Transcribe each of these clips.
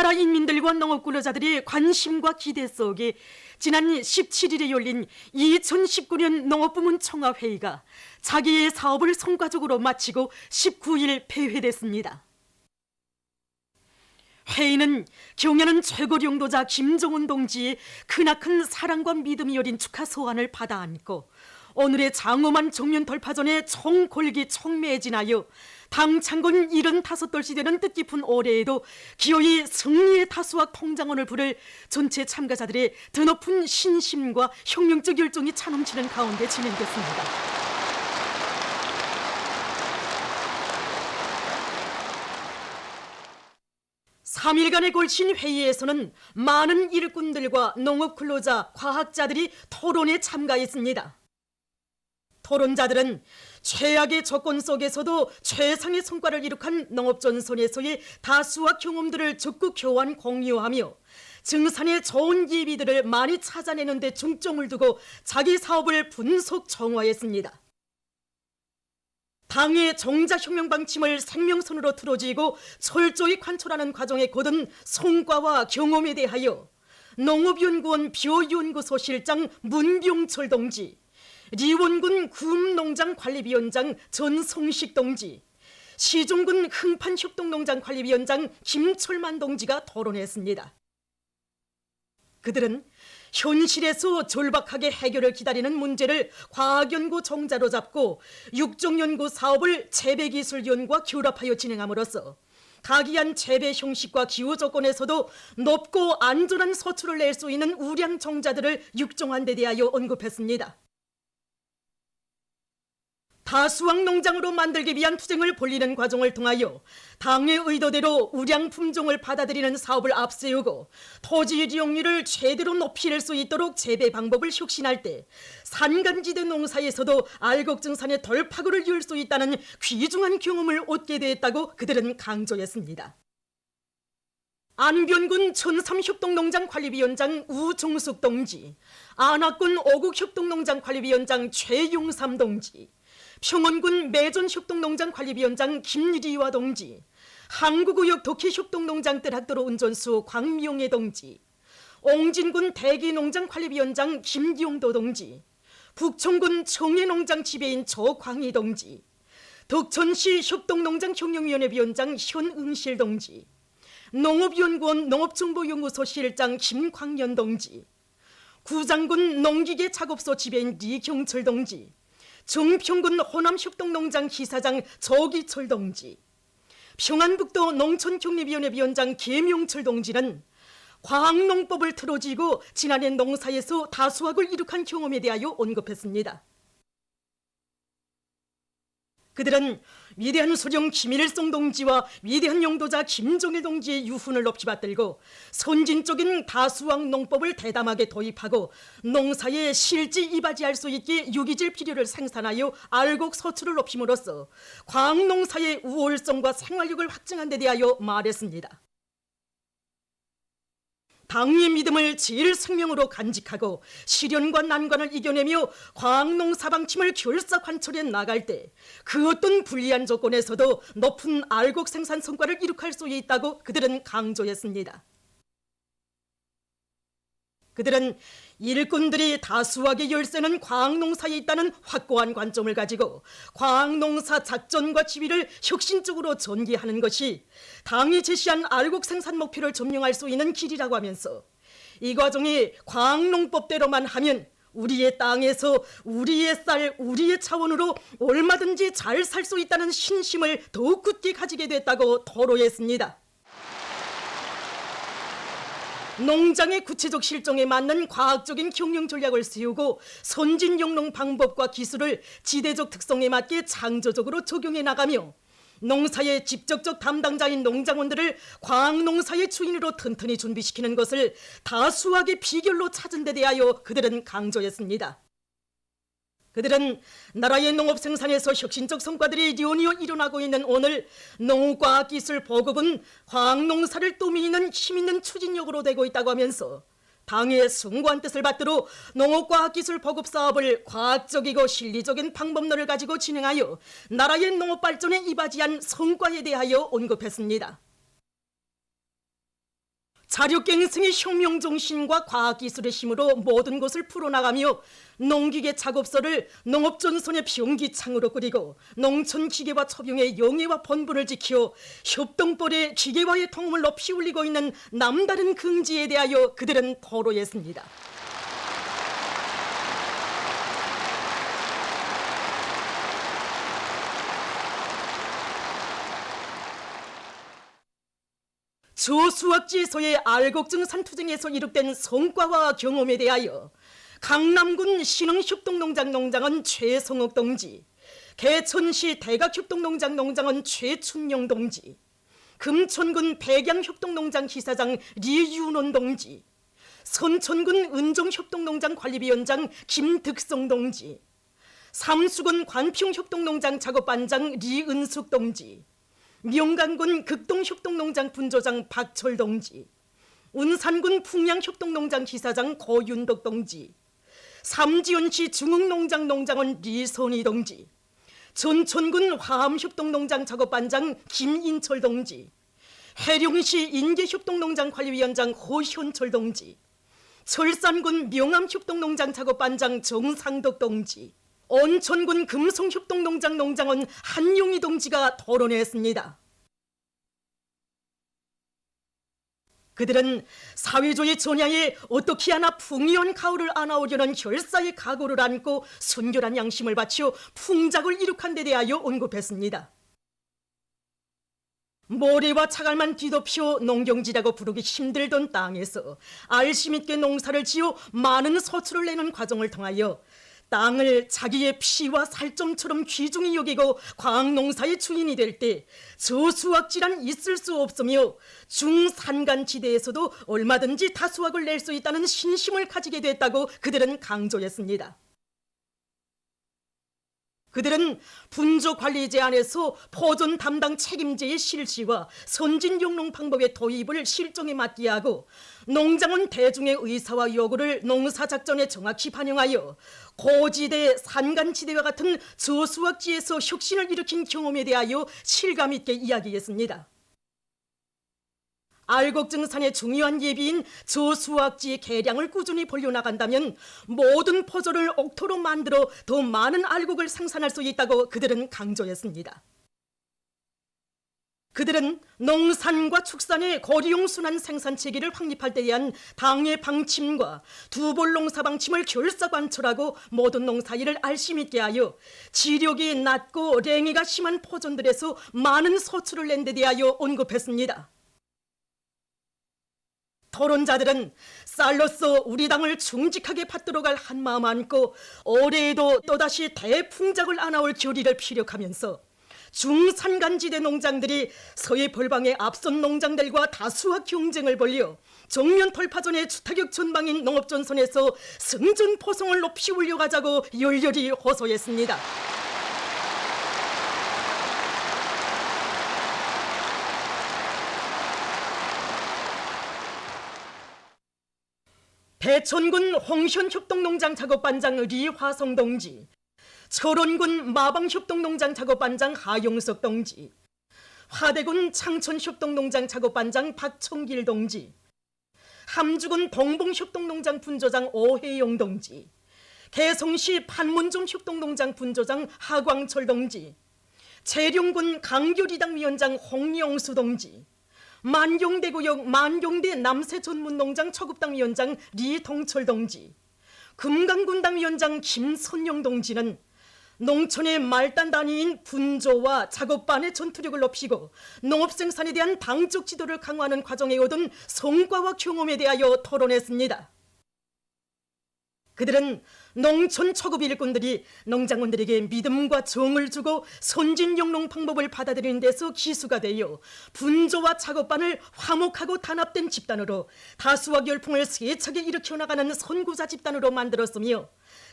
우리나라 인민들과 농업근로자들이 관심과 기대 속에 지난 17일에 열린 2019년 농업부문 청와회의가 자기의 사업을 성과적으로 마치고 19일 폐회됐습니다. 회의는 경연은 최고領導자 김정은 동지의 크나큰 사랑과 믿음이 여린 축하 소환을 받아 안고 오늘의 장엄한 정면 돌파전에 총골기 총매진하여 당 창건 75돌씩 되는 뜻깊은 올해에도 기어이 승리의 다수학 통장원을 부를 전체 참가자들의 드높은 신심과 혁명적 열정이 차넘치는 가운데 진행됐습니다. 3일간에 걸친 회의에서는 많은 일꾼들과 농업근로자, 과학자들이 토론에 참가했습니다. 토론자들은 최악의 조건 속에서도 최상의 성과를 이룩한 농업전선에서의 다수와 경험들을 적극 교환 공유하며 증산의 좋은 예비들을 많이 찾아내는 데 중점을 두고 자기 사업을 분석 정화했습니다. 당의 정자혁명 방침을 생명선으로 틀어지고 철저히 관철하는 과정에 거둔 성과와 경험에 대하여 농업연구원 벼연구소 실장 문병철 동지, 리원군 구읍농장 관리위원장 전성식 동지, 시종군 흥판협동농장 관리위원장 김철만 동지가 토론했습니다. 그들은 현실에서 절박하게 해결을 기다리는 문제를 과학연구 종자로 잡고 육종연구 사업을 재배기술연구와 결합하여 진행함으로써 각이한 재배 형식과 기후 조건에서도 높고 안전한 소출을 낼 수 있는 우량 종자들을 육종한 데 대하여 언급했습니다. 다수학 농장으로 만들기 위한 투쟁을 벌이는 과정을 통하여 당의 의도대로 우량 품종을 받아들이는 사업을 앞세우고 토지 이용률을 최대로 높일 수 있도록 재배 방법을 혁신할 때 산간지대 농사에서도 알곡증산의 돌파구를 이을 수 있다는 귀중한 경험을 얻게 되었다고 그들은 강조했습니다. 안변군 천삼협동농장 관리위원장 우종숙 동지, 안학군 오국협동농장 관리위원장 최용삼 동지, 평원군 매전협동농장 관리위원장 김리와 동지, 항구구역 도키협동농장 뜰학도로 운전수 광명애 동지, 옹진군 대기농장 관리위원장 김기용도 동지, 북청군 청해농장 지배인 조광희 동지, 덕천시 협동농장 혁명위원회 위원장 현응실 동지, 농업연구원 농업정보연구소 실장 김광년 동지, 구장군 농기계 작업소 지배인 리경철 동지, 정평군 호남협동농장 기사장 조기철 동지, 평안북도 농촌경립위원회 위원장 계명철 동지는 과학농법을 틀어지고 지난해 농사에서 다수학을 이룩한 경험에 대하여 언급했습니다. 그들은 위대한 소령 김일성 동지와 위대한 영도자 김정일 동지의 유훈을 높이 받들고 선진적인 다수학 농법을 대담하게 도입하고 농사에 실지 이바지할 수 있게 유기질 비료를 생산하여 알곡 소출을 높임으로써 과학농사의 우월성과 생활력을 확증한 데 대하여 말했습니다. 당의 믿음을 제일 생명으로 간직하고 시련과 난관을 이겨내며 과학농사 방침을 결사 관철해 나갈 때 그 어떤 불리한 조건에서도 높은 알곡 생산 성과를 이룩할 수 있다고 그들은 강조했습니다. 그들은 일꾼들이 다수학의 열쇠는 과학농사에 있다는 확고한 관점을 가지고 과학농사 작전과 지휘를 혁신적으로 전개하는 것이 당이 제시한 알곡 생산 목표를 점령할 수 있는 길이라고 하면서 이 과정이 과학농법대로만 하면 우리의 땅에서 우리의 쌀, 우리의 차원으로 얼마든지 잘 살 수 있다는 신심을 더욱 굳게 가지게 됐다고 토로했습니다. 농장의 구체적 실정에 맞는 과학적인 경영 전략을 세우고 선진 영농 방법과 기술을 지대적 특성에 맞게 창조적으로 적용해 나가며 농사의 직접적 담당자인 농장원들을 과학농사의 주인으로 튼튼히 준비시키는 것을 다수학의 비결로 찾은 데 대하여 그들은 강조했습니다. 그들은 나라의 농업 생산에서 혁신적 성과들이 연이어 일어나고 있는 오늘 농업과학기술 보급은 과학농사를 또미는 힘있는 추진력으로 되고 있다고 하면서 당의 숭고한 뜻을 받들어 농업과학기술 보급 사업을 과학적이고 실리적인 방법론을 가지고 진행하여 나라의 농업 발전에 이바지한 성과에 대하여 언급했습니다. 자력갱생의 혁명정신과 과학기술의 힘으로 모든 것을 풀어나가며 농기계 작업소를 농업전선의 병기창으로 꾸리고 농촌기계화 처병의 영예와 본분을 지켜 협동벌의 기계화의 통음을 높이 울리고 있는 남다른 긍지에 대하여 그들은 토로했습니다. 저수확지에서의 알곡증산 투쟁에서 이룩된 성과와 경험에 대하여 강남군 신흥협동농장 농장은 최성옥 동지, 개천시 대각협동농장 농장은 최춘영 동지, 금천군 백양협동농장 기사장 리윤원 동지, 선천군 은정협동농장 관리위원장 김득성 동지, 삼수군 관평협동농장 작업반장 리은숙 동지, 명강군 극동협동농장 분조장 박철 동지, 운산군 풍양협동농장 기사장 고윤덕 동지, 삼지연시 중흥농장 농장원 리선희 동지, 전천군 화암협동농장 작업반장 김인철 동지, 해룡시 인계협동농장 관리위원장 허현철 동지, 철산군 명암협동농장 작업반장 정상덕 동지, 온천군 금성협동농장 농장원 한용희 동지가 토론했습니다. 그들은 사회주의 전야에 어떻게 하나 풍요한 가을을 안아오려는 결사의 각오를 안고 순결한 양심을 바쳐 풍작을 이룩한 데 대하여 언급했습니다. 모래와 차갈만 뒤덮여 농경지라고 부르기 힘들던 땅에서 알심있게 농사를 지어 많은 소출을 내는 과정을 통하여 땅을 자기의 피와 살점처럼 귀중히 여기고 과학농사의 주인이 될 때 저수확지란 있을 수 없으며 중산간지대에서도 얼마든지 다수확을 낼 수 있다는 신심을 가지게 됐다고 그들은 강조했습니다. 그들은 분조관리 제안에서 포존 담당 책임제의 실시와 선진용농 방법의 도입을 실정에 맞게 하고 농장원 대중의 의사와 요구를 농사작전에 정확히 반영하여 고지대, 산간지대와 같은 저수확지에서 혁신을 일으킨 경험에 대하여 실감 있게 이야기했습니다. 알곡증산의 중요한 예비인 저수확지의 개량을 꾸준히 벌려나간다면 모든 포조를 옥토로 만들어 더 많은 알곡을 생산할 수 있다고 그들은 강조했습니다. 그들은 농산과 축산의 고리용 순환 생산 체계를 확립할 때 대한 당의 방침과 두볼 농사 방침을 결사 관철하고 모든 농사일을 알심 있게 하여 지력이 낮고 랭이가 심한 포존들에서 많은 소출을 낸 데 대하여 언급했습니다. 토론자들은 쌀로서 우리 당을 중직하게 받들어갈 한마음 안고 올해에도 또다시 대풍작을 안아올 결의를 피력하면서 중산간지대 농장들이 서해 벌방의 앞선 농장들과 다수와 경쟁을 벌여 정면 돌파전의 주타격 전방인 농업전선에서 승전포성을 높이 올려가자고 열렬히 호소했습니다. 대천군 홍현협동농장 작업반장 리화성 동지, 철원군 마방협동농장 작업반장 하용석 동지, 화대군 창천협동농장 작업반장 박청길 동지, 함주군 동봉협동농장 분조장 오혜영 동지, 개성시 판문점 협동농장 분조장 하광철 동지, 재룡군 강교리당위원장 홍영수 동지, 만경대구역 만경대 남세전문농장 초급당위원장 리동철 동지, 금강군당위원장 김선영 동지는 농촌의 말단 단위인 분조와 작업반의 전투력을 높이고 농업생산에 대한 당적 지도를 강화하는 과정에 얻은 성과와 경험에 대하여 토론했습니다. 그들은 농촌 초급 일꾼들이 농장원들에게 믿음과 정을 주고 선진용농 방법을 받아들이는 데서 기수가 되어 분조와 작업반을 화목하고 단합된 집단으로 다수와 열풍을 세차게 일으켜 나가는 선구자 집단으로 만들었으며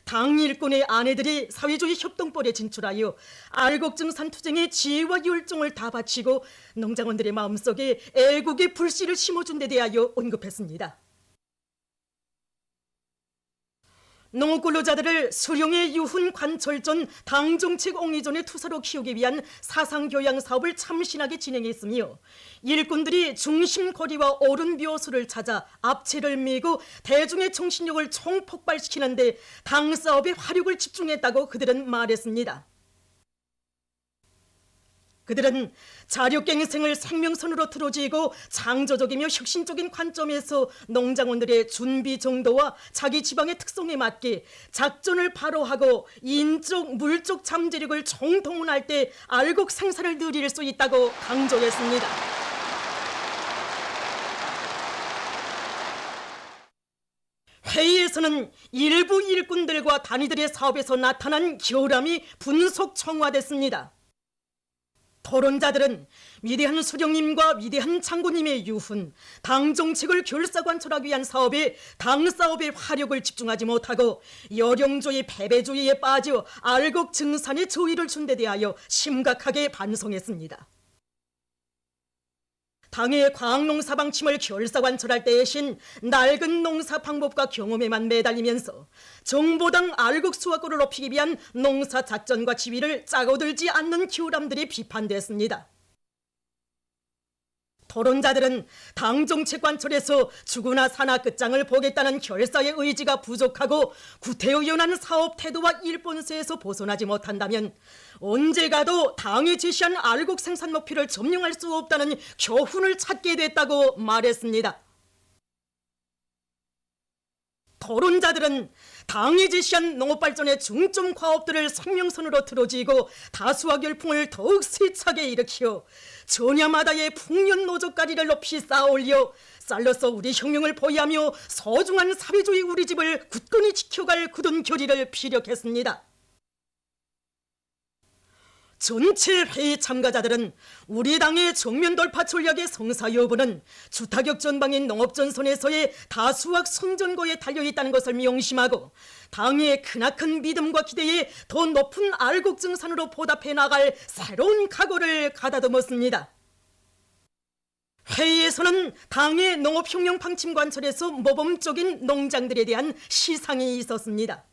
당 일꾼의 아내들이 사회주의 협동벌에 진출하여 알곡증산 투쟁의 지혜와 열정을 다 바치고 농장원들의 마음속에 애국의 불씨를 심어준 데 대하여 언급했습니다. 농업근로자들을 수령의 유훈 관철전 당정책 옹리전의 투사로 키우기 위한 사상교양 사업을 참신하게 진행했으며 일꾼들이 중심 거리와 옳은 묘수를 찾아 앞체를 메고 대중의 정신력을 총폭발시키는 데 당 사업에 화력을 집중했다고 그들은 말했습니다. 그들은 자력갱생을 생명선으로 틀어지고 창조적이며 혁신적인 관점에서 농장원들의 준비 정도와 자기 지방의 특성에 맞게 작전을 바로 하고 인적, 물적 잠재력을 총동원할 때 알곡 생산을 늘릴 수 있다고 강조했습니다. 회의에서는 일부 일꾼들과 단위들의 사업에서 나타난 결함이 분속 청화됐습니다. 토론자들은 위대한 수령님과 위대한 장군님의 유훈, 당 정책을 결사관철하기 위한 사업에 당 사업에 화력을 집중하지 못하고 여령조의 패배주의에 빠져 알곡 증산에 저의를 준 데 대하여 심각하게 반성했습니다. 당의 과학농사 방침을 결사관철할 대신 낡은 농사 방법과 경험에만 매달리면서 정보당 알곡 수확고를 높이기 위한 농사 작전과 지휘를 짜고들지 않는 결함들이 비판됐습니다. 토론자들은 당 정책 관철에서 죽으나 사나 끝장을 보겠다는 결사의 의지가 부족하고 구태의연한 사업 태도와 일본세에서 벗어나지 못한다면 언제 가도 당이 제시한 알곡 생산 목표를 점령할 수 없다는 교훈을 찾게 됐다고 말했습니다. 토론자들은 당이 제시한 농업발전의 중점 과업들을 생명선으로 틀어지고 다수와 열풍을 더욱 세차게 일으켜 전야마다의 풍년 노조가리를 높이 쌓아올려 쌀로서 우리 혁명을 보위하며 소중한 사회주의 우리 집을 굳건히 지켜갈 굳은 결의를 피력했습니다. 전체 회의 참가자들은 우리 당의 정면 돌파 전략의 성사 여부는 주타격 전방인 농업전선에서의 다수학 선전고에 달려있다는 것을 명심하고 당의 크나큰 믿음과 기대에 더 높은 알곡 증산으로 보답해 나갈 새로운 각오를 가다듬었습니다. 회의에서는 당의 농업혁명 방침 관철에서 모범적인 농장들에 대한 시상이 있었습니다.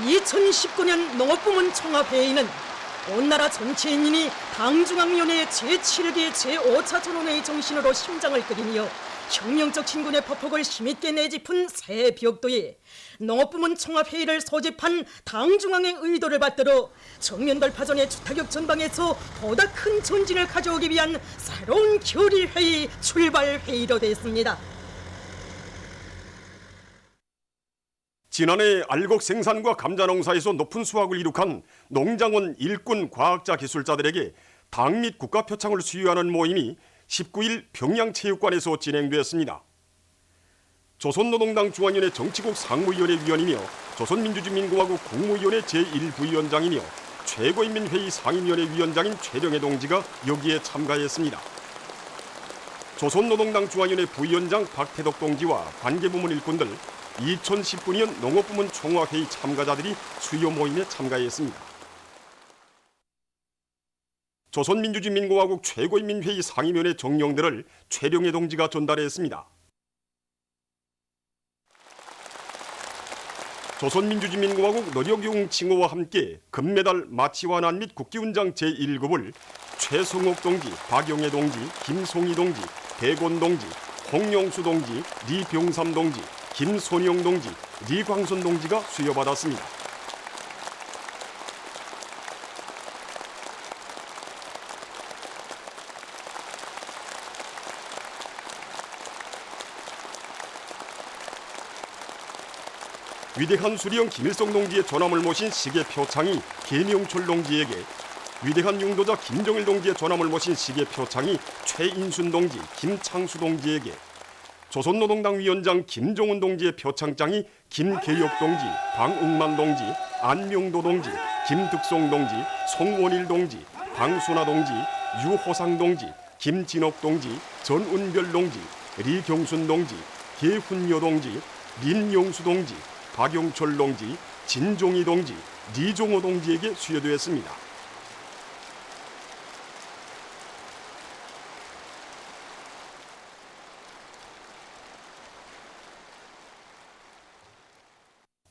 2019년 농업부문 총합회의는 온 나라 전체 인민이 당중앙위원회 제7기 제5차 전원회의 정신으로 심장을 끓이며 혁명적 진군의 포폭을 힘있게 내짚은 새 벽도에 농업부문 총합회의를 소집한 당중앙의 의도를 받들어 정면돌파전의 주타격 전방에서 보다 큰 전진을 가져오기 위한 새로운 결의회의 출발회의로 됐습니다. 지난해 알곡 생산과 감자 농사에서 높은 수확을 이룩한 농장원, 일꾼, 과학자, 기술자들에게 당 및 국가 표창을 수여하는 모임이 19일 평양체육관에서 진행되었습니다. 조선노동당 중앙위원회 정치국 상무위원회 위원이며 조선민주주의민공화국 국무위원회 제1부위원장이며 최고인민회의 상임위원회 위원장인 최령해 동지가 여기에 참가했습니다. 조선노동당 중앙위원회 부위원장 박태덕 동지와 관계부문 일꾼들 2019년 농업부문 총화회의 참가자들이 수요 모임에 참가했습니다. 조선민주주의민공화국 최고인민회의 상임위원회 정령들을 최령해 동지가 전달했습니다. 조선민주주의민공화국 노력용 칭호와 함께 금메달 마치환환 및 국기훈장 제1급을 최성옥 동지, 박용해 동지, 김송희 동지, 대곤 동지, 홍용수 동지, 리병삼 동지, 김손영 동지, 리광순 동지가 수여받았습니다. 위대한 수리형 김일성 동지의 전함을 모신 시계 표창이 계명철 동지에게, 위대한 융도자 김정일 동지의 전함을 모신 시계 표창이 최인순 동지, 김창수 동지에게, 조선노동당 위원장 김종훈 동지의 표창장이 김계혁 동지, 방응만 동지, 안명도 동지, 김득송 동지, 송원일 동지, 방순아 동지, 유호상 동지, 김진옥 동지, 전운별 동지, 리경순 동지, 계훈여 동지,林용수 동지, 박용철 동지, 진종희 동지, 리종호 동지에게 수여되었습니다.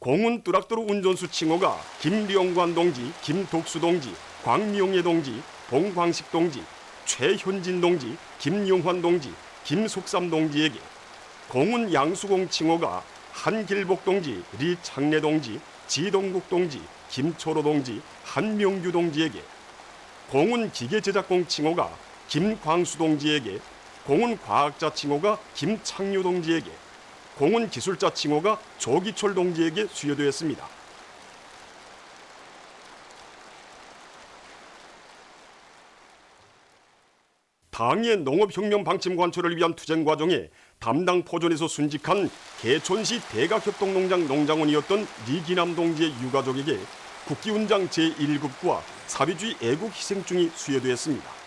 공운 뚜락도로 운전수 칭호가 김령관 동지, 김독수 동지, 광명예 동지, 봉광식 동지, 최현진 동지, 김용환 동지, 김숙삼 동지에게, 공운 양수공 칭호가 한길복 동지, 리창래 동지, 지동국 동지, 김초로 동지, 한명규 동지에게, 공운 기계제작공 칭호가 김광수 동지에게, 공운 과학자 칭호가 김창유 동지에게, 공운 기술자 칭호가 조기철 동지에게 수여되었습니다. 당의 농업혁명 방침 관철을 위한 투쟁 과정에 담당 포존에서 순직한 개촌시 대각협동농장 농장원이었던 리기남 동지의 유가족에게 국기훈장 제1급과 사회주의 애국희생증이 수여되었습니다.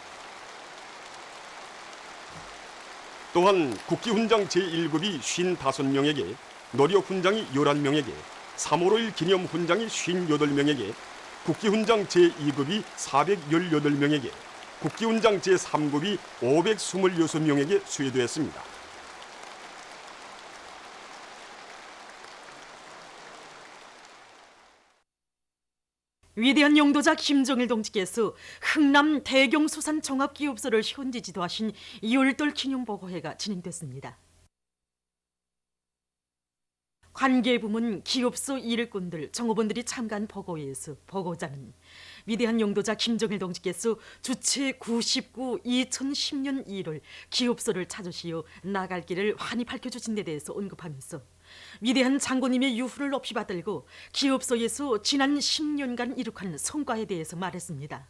또한 국기훈장 제1급이 55명에게, 노력훈장이 11명에게, 3월 5일 기념훈장이 58명에게, 국기훈장 제2급이 418명에게, 국기훈장 제3급이 526명에게 수여되었습니다. 위대한 용도자 김정일 동지께서 흥남 대경수산 종합기업소를 현지 지도하신 2월달 기념보고회가 진행됐습니다. 관계부문, 기업소 일꾼들, 정호원들이 참가한 보고회에서 보고자는 위대한 용도자 김정일 동지께서 주체 99 2010년 1월 기업소를 찾으시어 나갈 길을 환히 밝혀주신 데 대해서 언급하면서 위대한 장군님의 유후를 높이 받들고 기업소에서 지난 10년간 이룩한 성과에 대해서 말했습니다.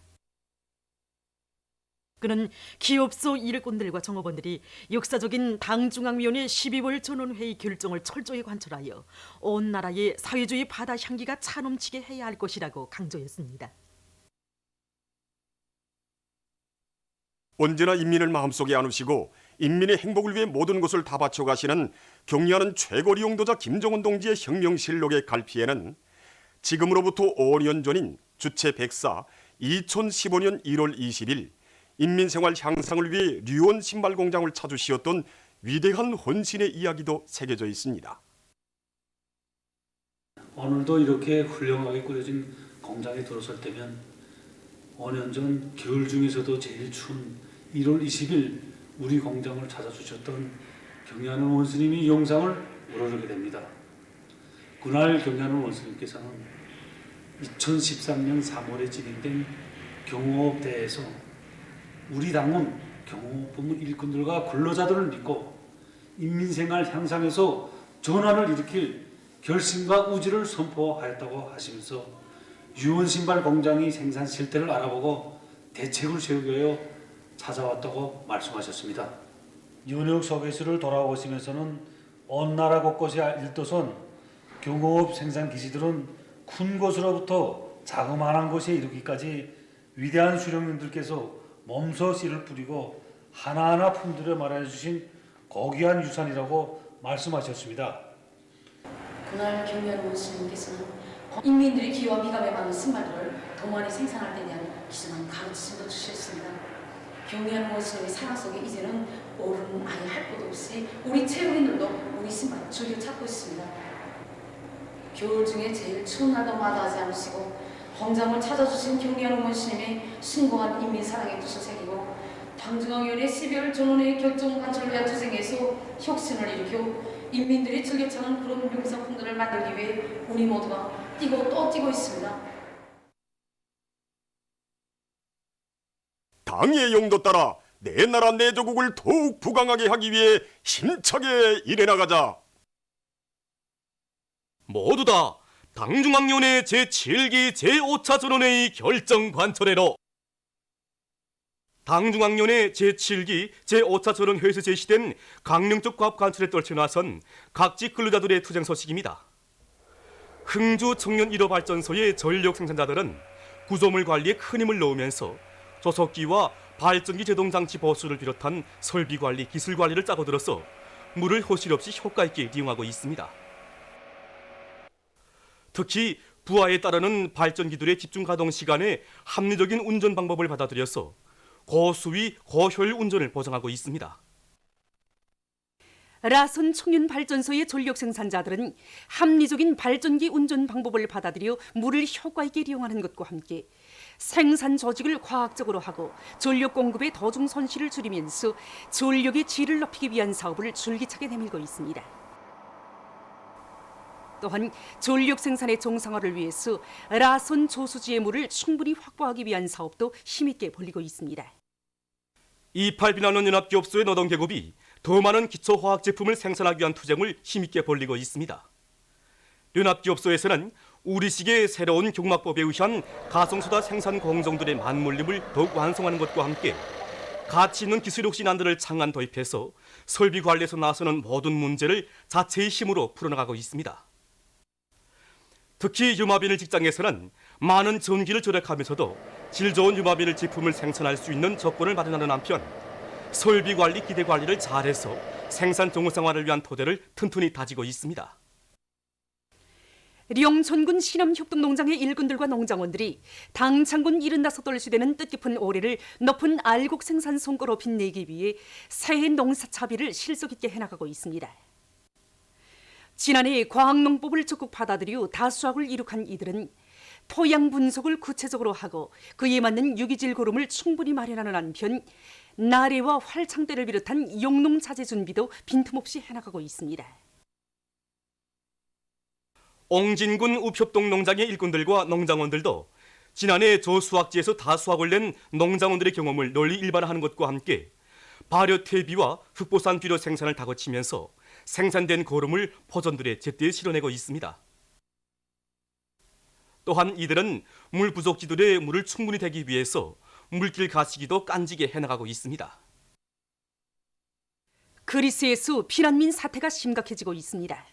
그는 기업소 일꾼들과 정업원들이 역사적인 당중앙위원회 12월 전원회의 결정을 철저히 관철하여 온 나라에 사회주의 바다 향기가 차넘치게 해야 할 것이라고 강조했습니다. 언제나 인민을 마음속에 안으시고 인민의 행복을 위해 모든 것을 다 바쳐가시는 경리하는 최고리 용도자 김정은 동지의 혁명실록의 갈피에는 지금으로부터 5년 전인 주체 104 2015년 1월 20일 인민생활 향상을 위해 류원 신발공장을 찾으시었던 위대한 헌신의 이야기도 새겨져 있습니다. 오늘도 이렇게 훌륭하게 꾸려진 공장에 들어설 때면 5년 전 겨울 중에서도 제일 추운 1월 20일 우리 공장을 찾아주셨던 경리하는 원스님이 영상을 우러르게 됩니다. 그날 경리하는 원스님께서는 2013년 3월에 진행된 경호업대회에서 우리 당은 경호부문 일꾼들과 근로자들을 믿고 인민생활 향상에서 전환을 일으킬 결심과 의지를 선포하였다고 하시면서 유원신발 공장이 생산 실태를 알아보고 대책을 세우기 위하여 찾아왔다고 말씀하셨습니다. 윤혁 서계수를 돌아오시면서는 온 나라 곳곳에 일도선 경호업 생산 기지들은 큰 곳으로부터 자그마한 곳에 이르기까지 위대한 수령님들께서 몸소 씨를 뿌리고 하나하나 품들여 마련해 주신 고귀한 유산이라고 말씀하셨습니다. 그날 경리하는 원스님께서는 인민들이 기와 미감에 맞는 신발들을 더 많이 생산할 때 대한 기준한 가르치심도 주셨습니다. 경리하는 원스님의 사랑 속에 이제는 어른 아예 할 것도 없이 우리 체육인들도 우리 신발을 즐겨 찾고 있습니다. 겨울 중에 제일 추운 날도 마다하지 않으시고 공장을 찾아주신 경리하는 원스님의 숭고한 인민사랑의 뜻을 새기고 당중앙위원회 12월 전원회의 결정 관철을 위한 투쟁에서 혁신을 일으켜 인민들이 즐겨 찾는 그런 명상품들을 만들기 위해 우리 모두가 뛰고 또 뛰고 있습니다. 당의 용도 따라 내 나라 내 조국을 더욱 부강하게 하기 위해 힘차게 일해나가자. 모두 다 당중앙위원회 제7기 제5차 전원회의 결정 관철회로 당중앙위원회 제7기 제5차 전원회의에서 제시된 강령적 과업 관철에 떨쳐 나선 각지 근로자들의 투쟁 소식입니다. 흥주 청년 1호 발전소의 전력 생산자들은 구조물 관리에 큰 힘을 넣으면서 조석기와 발전기 제동장치 보수를 비롯한 설비 관리, 기술 관리를 짜고 들어서 물을 허실 없이 효과 있게 이용하고 있습니다. 특히 부하에 따르는 발전기들의 집중 가동 시간에 합리적인 운전 방법을 받아들여서 고수위, 고효율 운전을 보장하고 있습니다. 라손 청년 발전소의 전력 생산자들은 합리적인 발전기 운전 방법을 받아들여 물을 효과 있게 이용하는 것과 함께 생산 조직을 과학적으로 하고 전력 공급의 도중 손실을 줄이면서 전력의 질을 높이기 위한 사업을 줄기차게 내밀고 있습니다. 또한 전력 생산의 정상화를 위해서 라손 조수지의 물을 충분히 확보하기 위한 사업도 힘있게 벌이고 있습니다. 이팔 비나노 연합기업소의 노동계급이 더 많은 기초화학 제품을 생산하기 위한 투쟁을 힘있게 벌이고 있습니다. 연합기업소에서는 우리식의 새로운 경막법에 의한 가성소다 생산 공정들의 맞물림을 더욱 완성하는 것과 함께 가치 있는 기술 혁신안들을 창안 도입해서 설비 관리에서 나서는 모든 문제를 자체의 힘으로 풀어나가고 있습니다. 특히 유마비닐 직장에서는 많은 전기를 절약하면서도 질 좋은 유마비닐 제품을 생산할 수 있는 조건을 마련하는 한편 설비 관리, 기대 관리를 잘해서 생산 정상화를 위한 토대를 튼튼히 다지고 있습니다. 령천군 신암협동농장의 일꾼들과 농장원들이 당창군 75돌씩 되는 뜻깊은 올해를 높은 알곡 생산 성과로 빛내기 위해 새해 농사 차비를 실속 있게 해나가고 있습니다. 지난해 과학농법을 적극 받아들여 다수학을 이룩한 이들은 토양 분석을 구체적으로 하고 그에 맞는 유기질 고름을 충분히 마련하는 한편 나래와 활창대를 비롯한 용농자재 준비도 빈틈없이 해나가고 있습니다. 옹진군 읍협동 농장의 일꾼들과 농장원들도 지난해 저수확지에서 다수확을 낸 농장원들의 경험을 널리 일반화하는 것과 함께 발효 퇴비와 흑보산 비료 생산을 다거치면서 생산된 거름을 포전들에 제때 실어내고 있습니다. 또한 이들은 물 부족지들의 물을 충분히 대기 위해서 물길 가시기도 깐지게 해나가고 있습니다. 그리스에서 피난민 사태가 심각해지고 있습니다.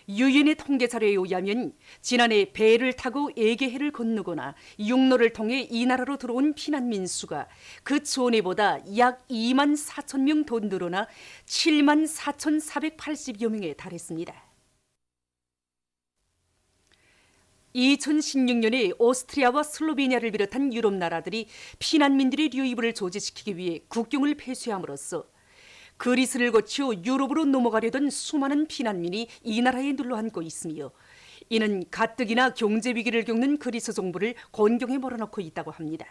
유엔의 통계 자료에 의하면 지난해 배를 타고 에게해를 건너거나 육로를 통해 이 나라로 들어온 피난민 수가 그 전해보다 약 2만 4천 명 더 늘어나 7만 4,480여 명에 달했습니다. 2016년에 오스트리아와 슬로베니아를 비롯한 유럽 나라들이 피난민들의 유입을 조제시키기 위해 국경을 폐쇄함으로써 그리스를 거쳐 유럽으로 넘어가려던 수많은 피난민이 이 나라에 눌러앉고 있으며 이는 가뜩이나 경제 위기를 겪는 그리스 정부를 곤경에 몰아넣고 있다고 합니다.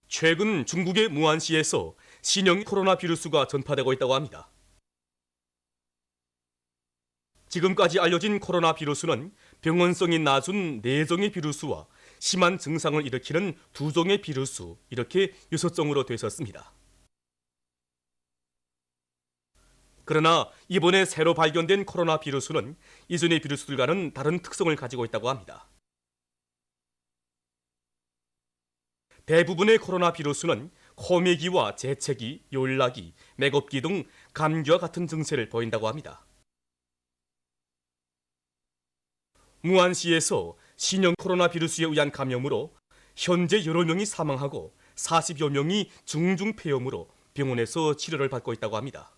최근 중국의 무안시에서 신형 코로나 비루스가 전파되고 있다고 합니다. 지금까지 알려진 코로나 비루스는 병원성이 낮은 4종의 비루스와 심한 증상을 일으키는 2종의 비루스, 이렇게 6종으로 되었습니다. 그러나 이번에 새로 발견된 코로나 비루스는 이전의 비루스들과는 다른 특성을 가지고 있다고 합니다. 대부분의 코로나 비루스는 코매기와 재채기, 열나기, 맥없기 등 감기와 같은 증세를 보인다고 합니다. 무안시에서 신형 코로나 비루스에 의한 감염으로 현재 여러 명이 사망하고 40여 명이 중증 폐렴으로 병원에서 치료를 받고 있다고 합니다.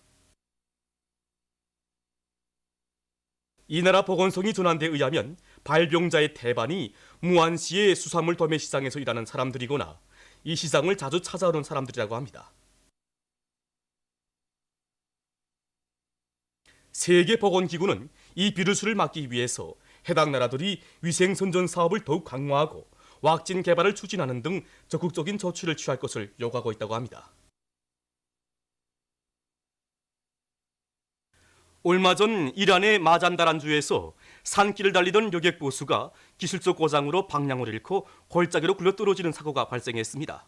이 나라 보건성이 전한 데 의하면 발병자의 대반이 무안시의 수산물 도매 시장에서 일하는 사람들이거나 이 시장을 자주 찾아오는 사람들이라고 합니다. 세계보건기구는 이 비루스를 막기 위해서 해당 나라들이 위생선전 사업을 더욱 강화하고 왁진 개발을 추진하는 등 적극적인 조치를 취할 것을 요구하고 있다고 합니다. 얼마 전 이란의 마잔다란주에서 산길을 달리던 여객 보수가 기술적 고장으로 방향을 잃고 골짜기로 굴러 떨어지는 사고가 발생했습니다.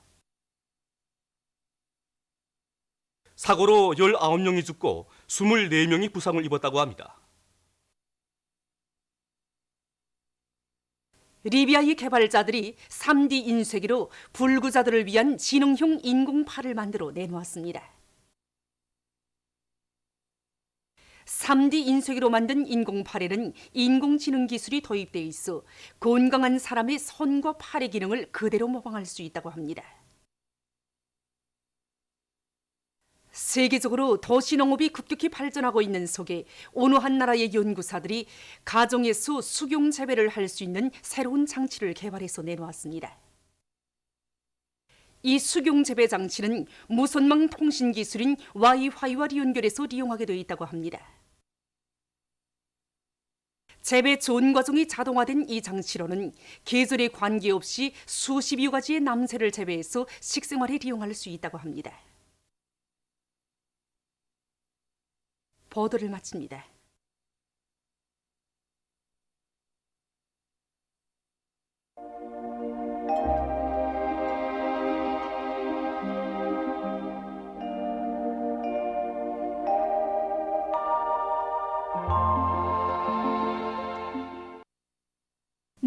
사고로 19명이 죽고 24명이 부상을 입었다고 합니다. 리비아의 개발자들이 3D 인쇄기로 불구자들을 위한 지능형 인공팔을 만들어 내놓았습니다. 3D 인쇄기로 만든 인공팔에는 인공지능 기술이 도입되어 있어 건강한 사람의 손과 팔의 기능을 그대로 모방할 수 있다고 합니다. 세계적으로 도시농업이 급격히 발전하고 있는 속에 어느 한 나라의 연구사들이 가정에서 수경 재배를 할 수 있는 새로운 장치를 개발해서 내놓았습니다. 이 수경 재배 장치는 무선망 통신 기술인 와이파이와 연결해서 이용하게 되어 있다고 합니다. 재배 전 과정이 자동화된 이 장치로는 계절에 관계없이 수십여 가지의 남새를 재배해서 식생활에 이용할 수 있다고 합니다. 보도를 마칩니다.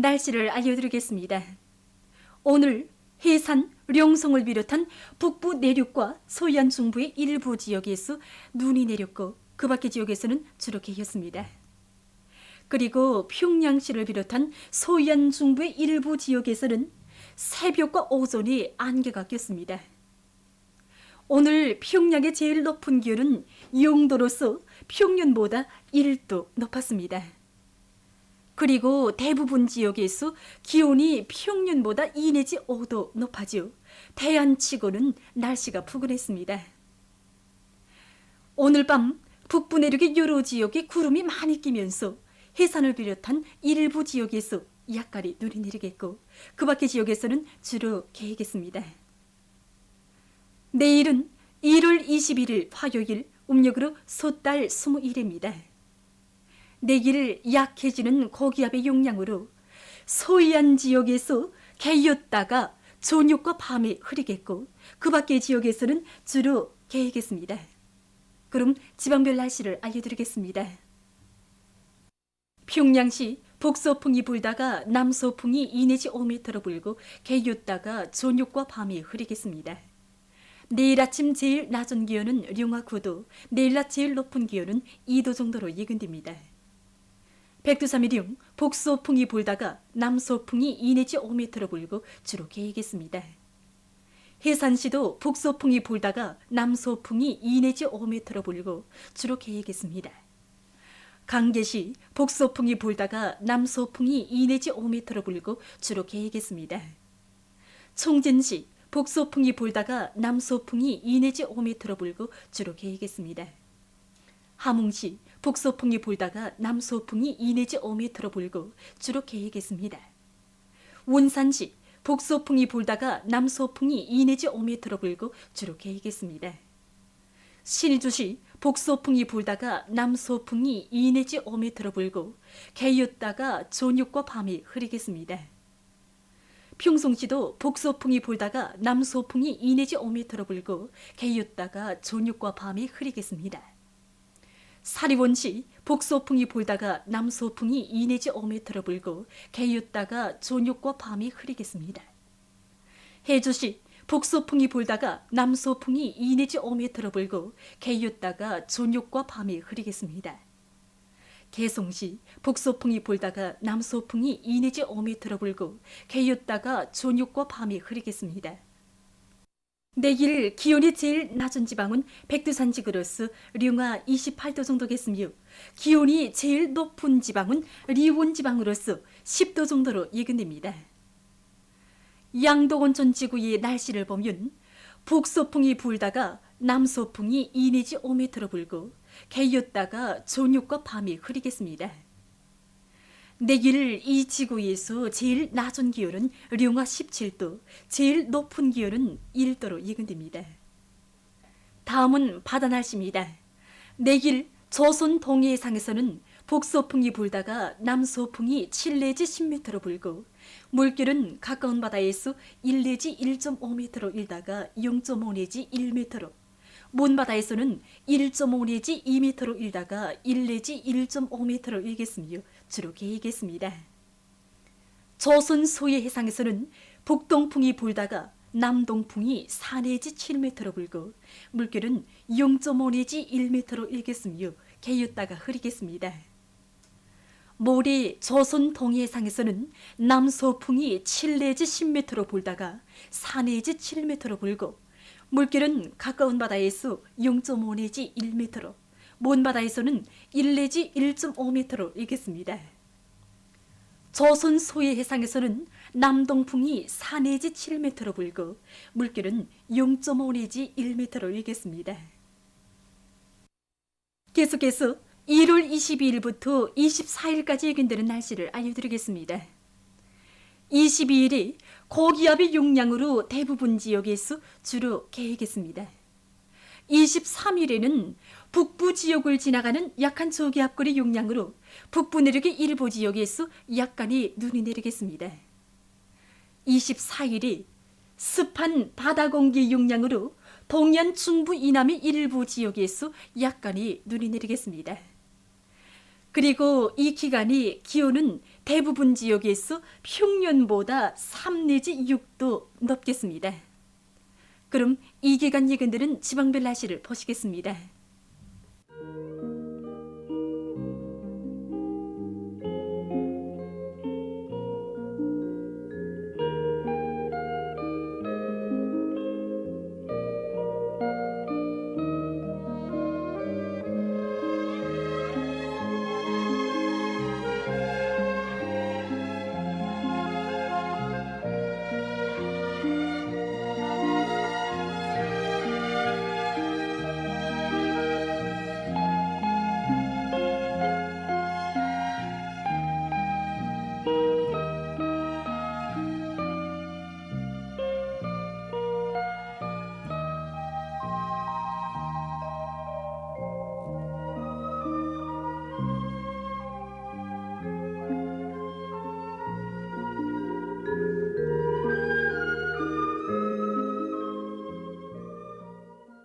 날씨를 알려드리겠습니다. 오늘 해산, 령성을 비롯한 북부 내륙과 서해안 중부의 일부 지역에서 눈이 내렸고 그 밖의 지역에서는 주로 개였습니다. 그리고 평양시를 비롯한 서해안 중부의 일부 지역에서는 새벽과 오전에 안개가 꼈습니다. 오늘 평양의 제일 높은 기온은 0도로서 평년보다 1도 높았습니다. 그리고 대부분 지역에서 기온이 평년보다 2 내지 5도 높아지요. 태안치고는 날씨가 푸근했습니다. 오늘 밤 북부 내륙의 여러 지역에 구름이 많이 끼면서 해산을 비롯한 일부 지역에서 약간의 눈이 내리겠고 그 밖의 지역에서는 주로 개겠습니다. 내일은 1월 21일 화요일 음력으로 솥달 21일입니다. 내일 약해지는 고기압의 영향으로 서해안 지역에서 개였다가 저녁과 밤에 흐리겠고 그 밖의 지역에서는 주로 개겠습니다. 그럼 지방별 날씨를 알려드리겠습니다. 평양시 북서풍이 불다가 남서풍이 2 내지 5m로 불고 개였다가 저녁과 밤에 흐리겠습니다. 내일 아침 제일 낮은 기온은 령화 9도, 내일 낮 제일 높은 기온은 2도 정도로 예견됩니다. 백두산미령 북서풍이 불다가 남서풍이 2 내지 5m로 불고 주로 개겠습니다. 해산시도 북서풍이 불다가 남서풍이 2 내지 5m로 불고 주로 개겠습니다. 강계시 북서풍이 불다가 남서풍이 2 내지 5m로 불고 주로 개겠습니다. 총진시 북서풍이 불다가 남서풍이 2 내지 5m로 불고 주로 개겠습니다. 함흥시 북서풍이 불다가 남서풍이 2 내지 5m로 불고 주로 개겠습니다. 원산시 북서풍이 불다가 남서풍이 2 내지 5m로 불고 주로 개겠습니다. 신주시 북서풍이 불다가 남서풍이 2 내지 5m로 불고 개였다가 저녁과 밤에 흐리겠습니다. 평송시도 북서풍이 불다가 남서풍이 2 내지 5m로 불고 개였다가 저녁과 밤에 흐리겠습니다. 사리원시 북서풍이 불다가 남서풍이 2 내지 5m로 불고 개였다가 저녁과 밤에 흐리겠습니다. 해주시 북서풍이 불다가 남서풍이 2 내지 5m로 불고 개였다가 저녁과 밤에 흐리겠습니다. 개송시 북서풍이 불다가 남서풍이 2 내지 5m로 불고 개였다가 저녁과 밤에 흐리겠습니다. 내일 기온이 제일 낮은 지방은 백두산지구로서 령화 28도 정도겠으며 기온이 제일 높은 지방은 리원지방으로서 10도 정도로 예견됩니다. 양도온천지구의 날씨를 보면 북서풍이 불다가 남서풍이 2 내지 5m로 불고 개였다가 저녁과 밤에 흐리겠습니다. 내일 이 지구에서 제일 낮은 기온은 령화 17도, 제일 높은 기온은 1도로 예견됩니다. 다음은 바다 날씨입니다. 내일 조선 동해상에서는 북서풍이 불다가 남서풍이 7 내지 10m로 불고 물결은 가까운 바다에서 1 내지 1.5m로 일다가 0.5 내지 1m로 먼 바다에서는 1.5 내지 2m로 일다가 1 내지 1.5m로 일겠으며 주로 개겠습니다. 조선 서해 해상에서는 북동풍이 불다가 남동풍이 4 내지 7m로 불고 물결은 0.5 내지 1m로 일겠으며 개였다가 흐리겠습니다. 모레 조선 동해상에서는 남서풍이 7 내지 10m로 불다가 4 내지 7m로 불고 물결은 가까운 바다에서 0.5 내지 1m로 먼 바다에서는 1 내지 1.5m로 일겠습니다. 조선 소해 해상에서는 남동풍이 4 내지 7m로 불고 물결은 0.5 내지 1m로 일겠습니다. 계속해서 1월 22일부터 24일까지 예견되는 날씨를 알려드리겠습니다. 22일이 고기압의 용량으로 대부분 지역에서 주로 개겠습니다. 23일에는 북부 지역을 지나가는 약한 저기압골의 용량으로 북부 내륙의 일부 지역에서 약간의 눈이 내리겠습니다. 24일이 습한 바다 공기 용량으로 동해안 중부 이남의 일부 지역에서 약간의 눈이 내리겠습니다. 그리고 이 기간이 기온은 대부분 지역에서 평년보다 3 내지 6도 높겠습니다. 그럼 이 기간 예견들은 지방별 날씨를 보시겠습니다.